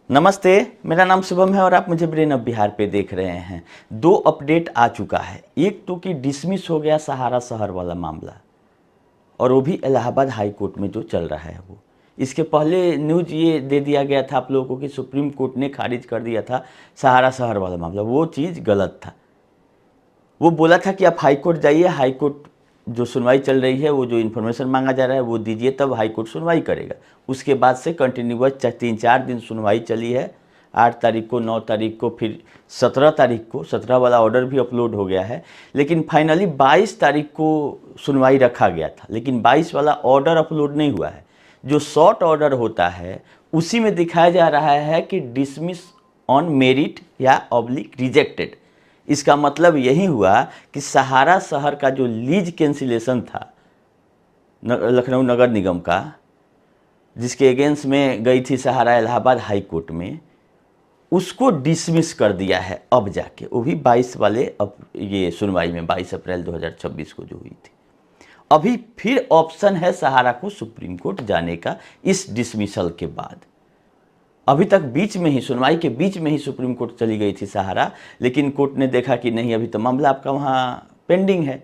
नमस्ते, मेरा नाम शुभम है और आप मुझे ब्रेन ऑफ बिहार पे देख रहे हैं। दो अपडेट आ चुका है। एक तो कि डिसमिस हो गया सहारा शहर वाला मामला, और वो भी इलाहाबाद हाई कोर्ट में जो चल रहा है वो। इसके पहले न्यूज ये दे दिया गया था आप लोगों को कि सुप्रीम कोर्ट ने खारिज कर दिया था सहारा शहर वाला मामला। वो चीज़ गलत था। वो बोला था कि आप हाई कोर्ट जाइए, हाई कोर्ट जो सुनवाई चल रही है, वो जो इन्फॉर्मेशन मांगा जा रहा है वो दीजिए, तब हाई कोर्ट सुनवाई करेगा। उसके बाद से कंटिन्यूअस 3-4 दिन सुनवाई चली है। 8 तारीख को, 9 तारीख को, फिर 17 तारीख को 17 वाला ऑर्डर भी अपलोड हो गया है। लेकिन फाइनली 22 तारीख को सुनवाई रखा गया था, लेकिन 22 वाला ऑर्डर अपलोड नहीं हुआ है। जो शॉर्ट ऑर्डर होता है उसी में दिखाया जा रहा है कि डिसमिस ऑन मेरिट या ऑब्लिक रिजेक्टेड। इसका मतलब यही हुआ कि सहारा शहर का जो लीज कैंसिलेशन था लखनऊ नगर निगम का, जिसके अगेंस्ट में गई थी सहारा इलाहाबाद हाई कोर्ट में, उसको डिसमिस कर दिया है अब जाके। वो भी 22 वाले अब ये सुनवाई में 22 अप्रैल 2026 को जो हुई थी। अभी फिर ऑप्शन है सहारा को सुप्रीम कोर्ट जाने का इस डिसमिसल के बाद। अभी तक बीच में ही, सुनवाई के बीच में ही सुप्रीम कोर्ट चली गई थी सहारा, लेकिन कोर्ट ने देखा कि नहीं, अभी तो मामला आपका वहाँ पेंडिंग है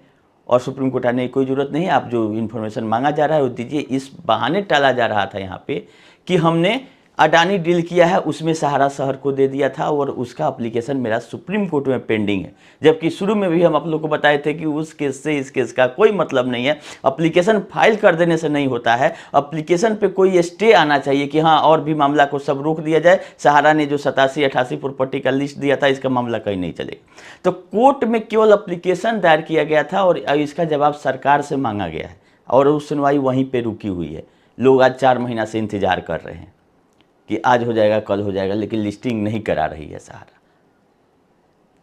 और सुप्रीम कोर्ट आने की कोई ज़रूरत नहीं है, आप जो इन्फॉर्मेशन मांगा जा रहा है वो दीजिए। इस बहाने टाला जा रहा था यहाँ पे कि हमने अडानी डील किया है, उसमें सहारा शहर को दे दिया था और उसका एप्लीकेशन मेरा सुप्रीम कोर्ट में पेंडिंग है। जबकि शुरू में भी हम आप लोग को बताए थे कि उस केस से इस केस का कोई मतलब नहीं है। एप्लीकेशन फाइल कर देने से नहीं होता है, एप्लीकेशन पे कोई स्टे आना चाहिए कि हाँ और भी मामला को सब रोक दिया जाए। सहारा ने जो 87-88 प्रॉपर्टी का लिस्ट दिया था, इसका मामला कहीं नहीं चलेगा। तो कोर्ट में केवल एप्लीकेशन दायर किया गया था और इसका जवाब सरकार से मांगा गया है और उस सुनवाई वहीं पर रुकी हुई है। लोग आज 4 महीना से इंतजार कर रहे हैं कि आज हो जाएगा, कल हो जाएगा, लेकिन लिस्टिंग नहीं करा रही है सहारा।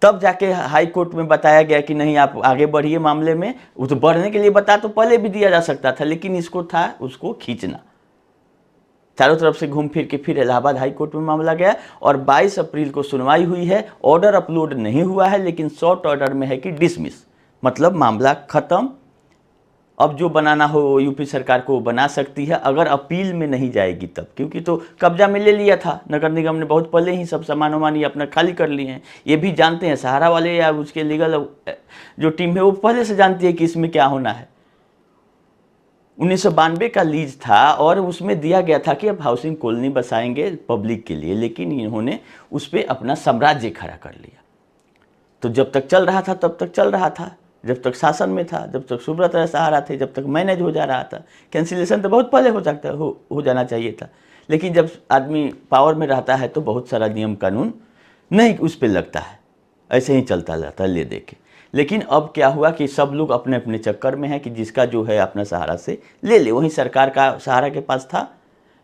तब जाके हाई कोर्ट में बताया गया कि नहीं, आप आगे बढ़िए मामले में। वो तो बढ़ने के लिए बता तो पहले भी दिया जा सकता था, लेकिन इसको था उसको खींचना। चारों तरफ से घूम फिर के फिर इलाहाबाद हाई कोर्ट में मामला गया और 22 अप्रैल को सुनवाई हुई है। ऑर्डर अपलोड नहीं हुआ है, लेकिन शॉर्ट ऑर्डर में है कि डिसमिस, मतलब मामला खत्म। अब जो बनाना हो यूपी सरकार को बना सकती है, अगर अपील में नहीं जाएगी तब, क्योंकि तो कब्जा में ले लिया था नगर निगम ने, बहुत पहले ही सब सामान वामान ये अपना खाली कर लिए हैं। ये भी जानते हैं सहारा वाले या उसके लीगल जो टीम है वो पहले से जानती है कि इसमें क्या होना है। 1992 का लीज था और उसमें दिया गया था कि अब हाउसिंग कॉलोनी बसाएंगे पब्लिक के लिए, लेकिन इन्होंने उस पर अपना साम्राज्य खड़ा कर लिया। तो जब तक चल रहा था तब तक चल रहा था, जब तक शासन में था, जब तक सुब्रत राय सहारा थे, जब तक मैनेज हो जा रहा था। कैंसिलेशन तो बहुत पहले हो जाना चाहिए था, लेकिन जब आदमी पावर में रहता है तो बहुत सारा नियम कानून नहीं उस पर लगता है, ऐसे ही चलता रहता है ले दे के। लेकिन अब क्या हुआ कि सब लोग अपने अपने चक्कर में है कि जिसका जो है अपना सहारा से ले ले। वहीं सरकार का सहारा के पास था,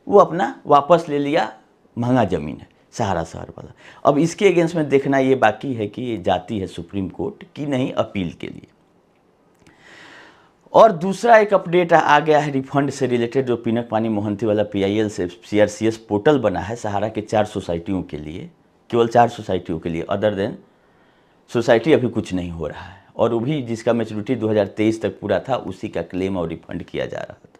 वो अपना वापस ले लिया। महंगा ज़मीन है सहारा शहर वाला। अब इसके अगेंस्ट में देखना ये बाकी है कि ये जाती है सुप्रीम कोर्ट की नहीं अपील के लिए। और दूसरा एक अपडेट आ गया है रिफंड से रिलेटेड, जो पिनक पानी मोहंती वाला PIL से CRCS पोर्टल बना है सहारा के 4 सोसाइटियों के लिए, केवल 4 सोसाइटियों के लिए। अदर देन सोसाइटी अभी कुछ नहीं हो रहा है, और वो भी जिसका मैच्योरिटी 2023 तक पूरा था, उसी का क्लेम और रिफंड किया जा रहा था।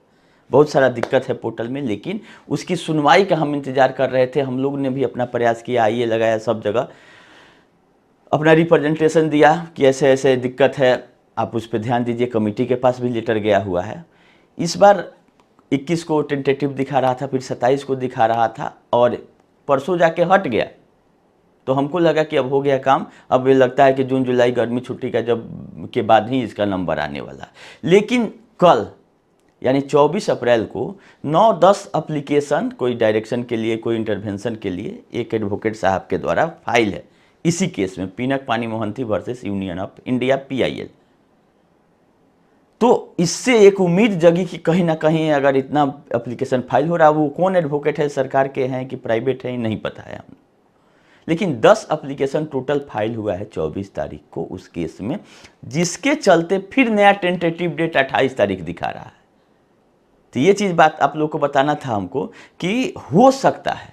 बहुत सारा दिक्कत है पोर्टल में, लेकिन उसकी सुनवाई का हम इंतजार कर रहे थे। हम लोग ने भी अपना प्रयास किया, आइए लगाया, सब जगह अपना रिप्रेजेंटेशन दिया कि ऐसे ऐसे दिक्कत है, आप उस पर ध्यान दीजिए। कमेटी के पास भी लेटर गया हुआ है। इस बार 21 को टेंटेटिव दिखा रहा था, फिर 27 को दिखा रहा था और परसों जाके हट गया। तो हमको लगा कि अब हो गया काम। अब ये लगता है कि जून जुलाई गर्मी छुट्टी का जब के बाद ही इसका नंबर आने वाला है। लेकिन कल यानी 24 अप्रैल को 9-10 एप्लीकेशन कोई डायरेक्शन के लिए, कोई इंटरवेंशन के लिए एक एडवोकेट साहब के द्वारा फाइल है इसी केस में, पिनक पानी Mohanty versus union of India PIL। तो इससे एक उम्मीद जगी कि कहीं ना कहीं अगर इतना एप्लीकेशन फाइल हो रहा है, वो कौन एडवोकेट है, सरकार के हैं कि प्राइवेट है, नहीं पता है हम। लेकिन 10 एप्लीकेशन टोटल फाइल हुआ है 24 तारीख को उस केस में, जिसके चलते फिर नया टेंटेटिव डेट 28 तारीख दिखा रहा है। तो ये चीज़ बात आप लोग को बताना था हमको कि हो सकता है,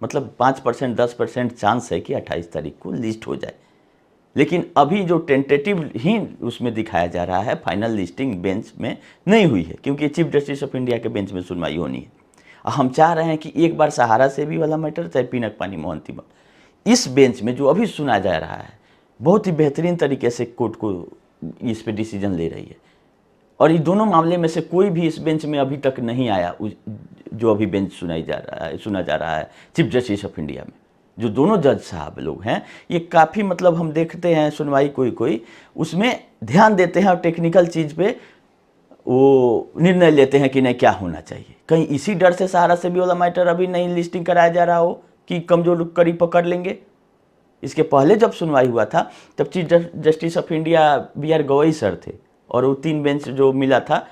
मतलब 5% 10% चांस है कि 28 तारीख को लिस्ट हो जाए। लेकिन अभी जो टेंटेटिव ही उसमें दिखाया जा रहा है, फाइनल लिस्टिंग बेंच में नहीं हुई है, क्योंकि चीफ जस्टिस ऑफ इंडिया के बेंच में सुनवाई होनी है। हम चाह रहे हैं कि एक बार सहारा से भी वाला मैटर चाहे पिनक पानी मोहंती, इस बेंच में जो अभी सुना जा रहा है बहुत ही बेहतरीन तरीके से कोर्ट को इस पे डिसीजन ले रही है। और ये दोनों मामले में से कोई भी इस बेंच में अभी तक नहीं आया जो अभी बेंच सुना जा रहा है चीफ जस्टिस ऑफ इंडिया में। जो दोनों जज साहब लोग हैं ये काफ़ी मतलब हम देखते हैं सुनवाई कोई उसमें ध्यान देते हैं और टेक्निकल चीज़ पे वो निर्णय लेते हैं कि नहीं क्या होना चाहिए। कहीं इसी डर से सहारा से भी वाला मैटर अभी नहीं लिस्टिंग कराया जा रहा हो कि कमजोर कड़ी पकड़ लेंगे। इसके पहले जब सुनवाई हुआ था तब chief justice of India BR Gavai sir थे और वो 3 बेंच जो मिला था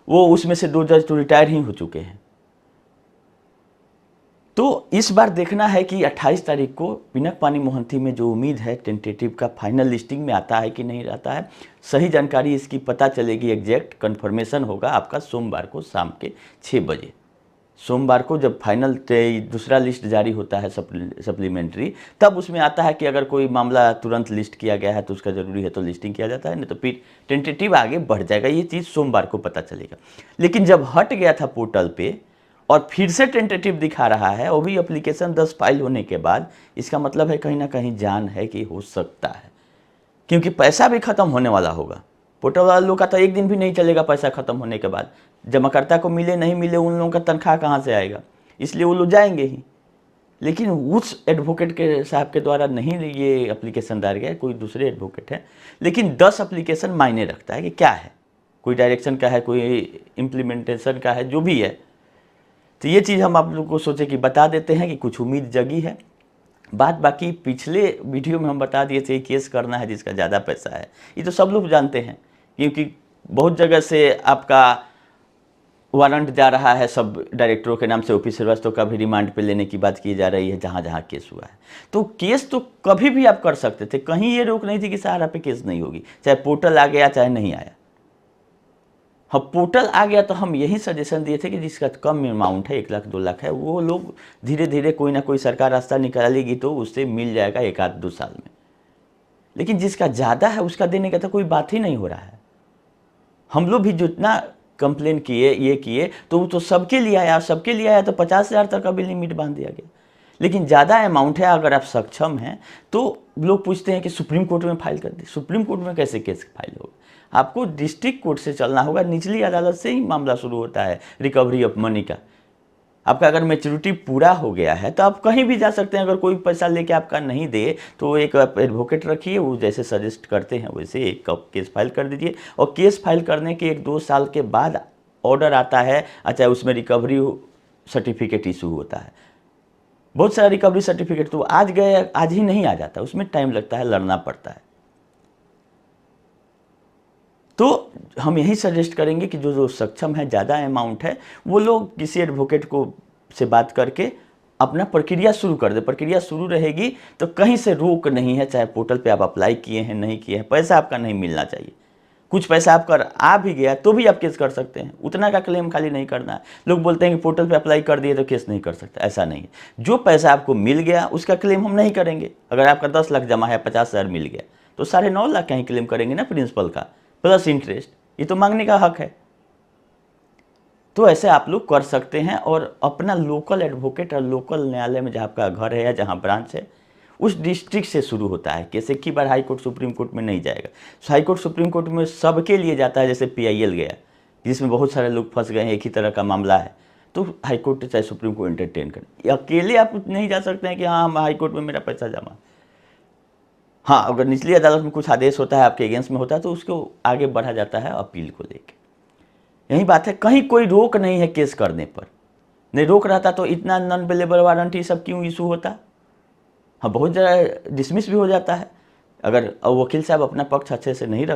वो उसमें से 2 जज तो रिटायर ही हो चुके हैं। तो इस बार देखना है कि 28 तारीख को पिनक पानी मोहंती में जो उम्मीद है टेंटेटिव का फाइनल लिस्टिंग में आता है कि नहीं आता है। सही जानकारी इसकी पता चलेगी, एग्जैक्ट कन्फर्मेशन होगा आपका सोमवार को शाम के 6 बजे। सोमवार को जब फाइनल दूसरा लिस्ट जारी होता है सप्लीमेंट्री, तब उसमें आता है कि अगर कोई मामला तुरंत लिस्ट किया गया है तो उसका ज़रूरी है तो लिस्टिंग किया जाता है, नहीं तो फिर टेंटेटिव आगे बढ़ जाएगा। ये चीज़ सोमवार को पता चलेगा। लेकिन जब हट गया था पोर्टल पे और फिर से टेंटेटिव दिखा रहा है, वो भी एप्लीकेशन 10 फाइल होने के बाद, इसका मतलब है कहीं ना कहीं जान है कि हो सकता है, क्योंकि पैसा भी ख़त्म होने वाला होगा। पोर्टल वाले लोग का तो एक दिन भी नहीं चलेगा पैसा ख़त्म होने के बाद। जमाकर्ता को मिले नहीं मिले उन लोगों का तनख्वाह कहाँ से आएगा, इसलिए वो लोग जाएंगे ही। लेकिन उस एडवोकेट के साहब के द्वारा नहीं ये एप्लीकेशन दायर गया, कोई दूसरे एडवोकेट है। लेकिन 10 एप्लीकेशन मायने रखता है कि क्या है, कोई डायरेक्शन का है, कोई इम्प्लीमेंटेशन का है, जो भी है। तो ये चीज़ हम आप लोग को सोचे कि बता देते हैं कि कुछ उम्मीद जगी है। बात बाकी पिछले वीडियो में हम बता दिए थे केस करना है जिसका ज़्यादा पैसा है, ये तो सब लोग जानते हैं, क्योंकि बहुत जगह से आपका वारंट जा रहा है सब डायरेक्टरों के नाम से। OP श्रीवास्तव का भी रिमांड पे लेने की बात की जा रही है जहाँ जहाँ केस हुआ है। तो केस तो कभी भी आप कर सकते थे, कहीं ये रोक नहीं थी कि सहारा पे केस नहीं होगी, चाहे पोर्टल आ गया चाहे नहीं आया। हाँ, पोर्टल आ गया तो हम यही सजेशन दिए थे कि जिसका कम अमाउंट है 1 लाख 2 लाख है, वो लोग धीरे धीरे कोई ना कोई सरकार रास्ता निकालेगी तो उससे मिल जाएगा 1-2 साल में। लेकिन जिसका ज़्यादा है उसका देने का तो कोई बात ही नहीं हो रहा है। हम लोग भी जितना कंप्लेन किए ये किए तो वो तो सबके लिए आया, सबके लिए आया तो 50,000 तक का भी लिमिट बांध दिया गया। लेकिन ज़्यादा अमाउंट है, अगर आप सक्षम हैं तो लोग पूछते हैं कि सुप्रीम कोर्ट में फाइल कर दी। सुप्रीम कोर्ट में कैसे केस फाइल होगा? आपको डिस्ट्रिक्ट कोर्ट से चलना होगा, निचली अदालत से ही मामला शुरू होता है रिकवरी ऑफ मनी का। आपका अगर मैच्योरिटी पूरा हो गया है तो आप कहीं भी जा सकते हैं। अगर कोई पैसा लेके आपका नहीं दे तो एक एडवोकेट रखिए, वो जैसे सजेस्ट करते हैं वैसे एक केस फाइल कर दीजिए। और केस फाइल करने के 1-2 साल के बाद ऑर्डर आता है, अच्छा उसमें रिकवरी सर्टिफिकेट इशू होता है। बहुत सारा रिकवरी सर्टिफिकेट तो आज गए आज ही नहीं आ जाता, उसमें टाइम लगता है, लड़ना पड़ता है। तो हम यही सजेस्ट करेंगे कि जो सक्षम है, ज़्यादा अमाउंट है, वो लोग किसी एडवोकेट को से बात करके अपना प्रक्रिया शुरू कर दे। प्रक्रिया शुरू रहेगी तो कहीं से रोक नहीं है, चाहे पोर्टल पे आप अप्लाई किए हैं नहीं किए हैं, पैसा आपका नहीं मिलना चाहिए। कुछ पैसा आपका आ भी गया तो भी आप केस कर सकते हैं, उतना का क्लेम खाली नहीं करना है। लोग बोलते हैं कि पोर्टल पे अप्लाई कर दिए तो केस नहीं कर सकते, ऐसा नहीं है। जो पैसा आपको मिल गया उसका क्लेम हम नहीं करेंगे। अगर आपका 10 लाख जमा है, 50,000 मिल गया तो 9.5 लाख का ही क्लेम करेंगे ना, प्रिंसिपल का प्लस इंटरेस्ट। ये तो मांगने का हक है। तो ऐसे आप लोग कर सकते हैं और अपना लोकल एडवोकेट और लोकल न्यायालय में जहाँ आपका घर है या जहाँ ब्रांच है उस डिस्ट्रिक्ट से शुरू होता है केस। एक ही बार हाई कोर्ट सुप्रीम कोर्ट में नहीं जाएगा। हाई कोर्ट सुप्रीम कोर्ट में सबके लिए जाता है, जैसे PIL गया जिसमें बहुत सारे लोग फंस गए हैं, एक ही तरह का मामला है, तो हाई कोर्ट चाहे सुप्रीम कोर्ट एंटरटेन करें। अकेले आप नहीं जा सकते हैं कि हाँ हम हाई कोर्ट में मेरा पैसा जमा। हाँ, अगर निचली अदालत में कुछ आदेश होता है आपके अगेंस्ट में होता है तो उसको आगे बढ़ा जाता है अपील को लेकर। यही बात है, कहीं कोई रोक नहीं है केस करने पर। नहीं रोक रहता तो इतना नॉन अवेलेबल वारंट ये सब क्यों इशू होता। हाँ, बहुत ज़्यादा डिसमिस भी हो जाता है। अगर वकील साहब अपना पक्ष अच्छे से नहीं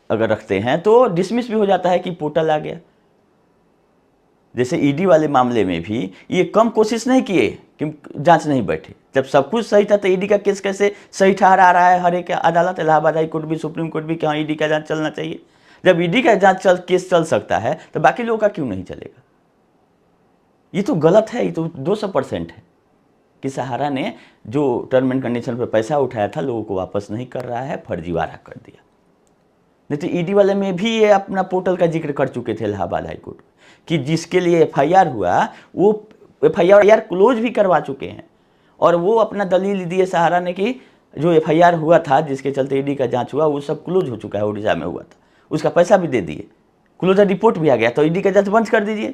अगर रखते हैं तो डिसमिस भी हो जाता है कि पोर्टल आ गया। जैसे ED वाले मामले में भी ये कम कोशिश नहीं किए कि जांच नहीं बैठे। जब सब कुछ सही था तो ED का केस कैसे सही ठहरा रहा है हर एक अदालत, इलाहाबाद हाई कोर्ट भी, सुप्रीम कोर्ट भी, कि हाँ ED का जांच चलना चाहिए। जब ED का जांच केस चल सकता है तो बाकी लोगों का क्यों नहीं चलेगा? ये तो गलत है, ये तो 200% है कि सहारा ने जो टर्म एंड कंडीशन पर पैसा उठाया था लोगों को वापस नहीं कर रहा है, फर्जीवाड़ा कर दिया। नहीं तो ED वाले में भी ये अपना पोर्टल का जिक्र कर चुके थे इलाहाबाद हाई कोर्ट। कि जिसके लिए एफआईआर हुआ वो एफआईआर क्लोज भी करवा चुके हैं, और वो अपना दलील दिए सहारा ने कि जो एफआईआर हुआ था जिसके चलते ईडी का जांच हुआ वो सब क्लोज हो चुका है, उड़ीसा में हुआ था, उसका पैसा भी दे दिए, क्लोजर रिपोर्ट भी आ गया, तो ईडी का जांच बंद कर दीजिए।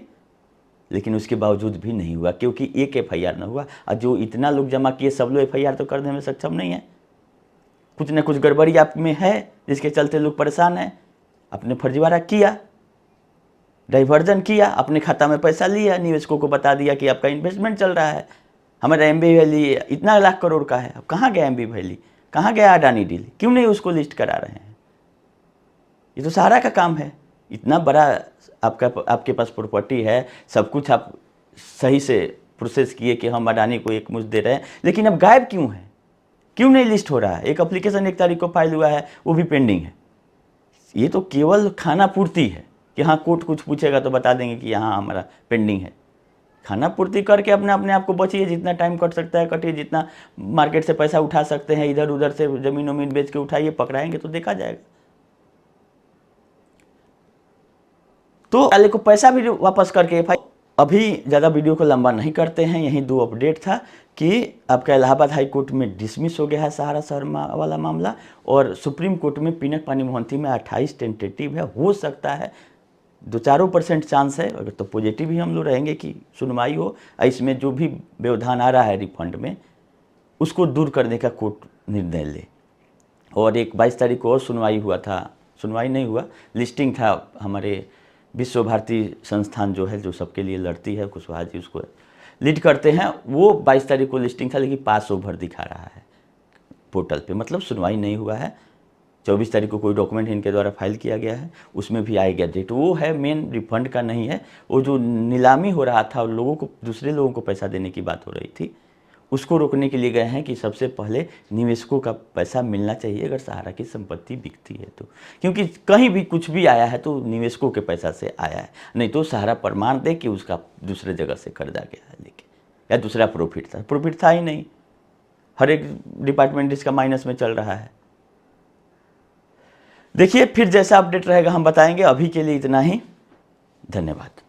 लेकिन उसके बावजूद भी नहीं हुआ, क्योंकि एक एफआईआर न हुआ, और जो इतना लोग जमा किए सब लोग एफआईआर तो करने में सक्षम नहीं है। कुछ न कुछ गड़बड़ी आप में है जिसके चलते लोग परेशान हैं। अपने फर्जीवाड़ा किया, डाइवर्जन किया, अपने खाता में पैसा लिया, निवेशकों को बता दिया कि आपका इन्वेस्टमेंट चल रहा है, हमारा एमबी वैली इतना लाख करोड़ का है। अब कहाँ गया एमबी वैली, कहाँ गया अडानी डील, क्यों नहीं उसको लिस्ट करा रहे हैं? ये तो सहारा का काम है। इतना बड़ा आपके पास प्रॉपर्टी है, सब कुछ आप सही से प्रोसेस किए कि हम अडानी को एक मुश्त दे रहे हैं, लेकिन अब गायब क्यों है, क्यों नहीं लिस्ट हो रहा है? एक एप्लीकेशन 1 तारीख को फाइल हुआ है, वो भी पेंडिंग है। ये तो केवल खाना पूर्ति है कि हाँ कोर्ट कुछ पूछेगा तो बता देंगे कि यहाँ हमारा पेंडिंग है। खाना पूर्ति करके अपने आप को बचिए, जितना टाइम कट सकता है कटिए, जितना मार्केट से पैसा उठा सकते हैं इधर उधर से जमीन वमीन बेच के उठाइए, पकड़ाएंगे तो देखा जाएगा। तो वाले को पैसा भी वापस करके अभी ज़्यादा वीडियो को लंबा नहीं करते हैं, यही 2 अपडेट था कि आपका इलाहाबाद हाई कोर्ट में डिसमिस हो गया है सहारा शहर वाला मामला, और सुप्रीम कोर्ट में पिनक पानी मोहंती में 28 टेंटेटिव है। हो सकता है 2-4% चांस है, अगर तो पॉजिटिव ही हम लोग रहेंगे कि सुनवाई हो, इसमें जो भी व्यवधान आ रहा है रिफंड में उसको दूर करने का कोर्ट निर्णय ले। और एक 22 तारीख को और सुनवाई हुआ था, सुनवाई नहीं हुआ, लिस्टिंग था, हमारे विश्व भारती संस्थान जो है, जो सबके लिए लड़ती है, कुशवाहा जी उसको लीड करते हैं, वो 22 तारीख को लिस्टिंग था, लेकिन पास ओवर दिखा रहा है पोर्टल पे, मतलब सुनवाई नहीं हुआ है। 24 तारीख को कोई डॉक्यूमेंट इनके द्वारा फाइल किया गया है, उसमें भी आएगा डेट, वो है मेन रिफंड का नहीं है। वो जो नीलामी हो रहा था और लोगों को, दूसरे लोगों को पैसा देने की बात हो रही थी, उसको रोकने के लिए गए हैं कि सबसे पहले निवेशकों का पैसा मिलना चाहिए अगर सहारा की संपत्ति बिकती है तो, क्योंकि कहीं भी कुछ भी आया है तो निवेशकों के पैसा से आया है, नहीं तो सहारा प्रमाण दे कि उसका दूसरे जगह से कर्जा गया है लेके, या दूसरा प्रॉफिट था ही नहीं। हर एक डिपार्टमेंट इसका माइनस में चल रहा है। देखिए फिर जैसा अपडेट रहेगा हम बताएंगे, अभी के लिए इतना ही, धन्यवाद।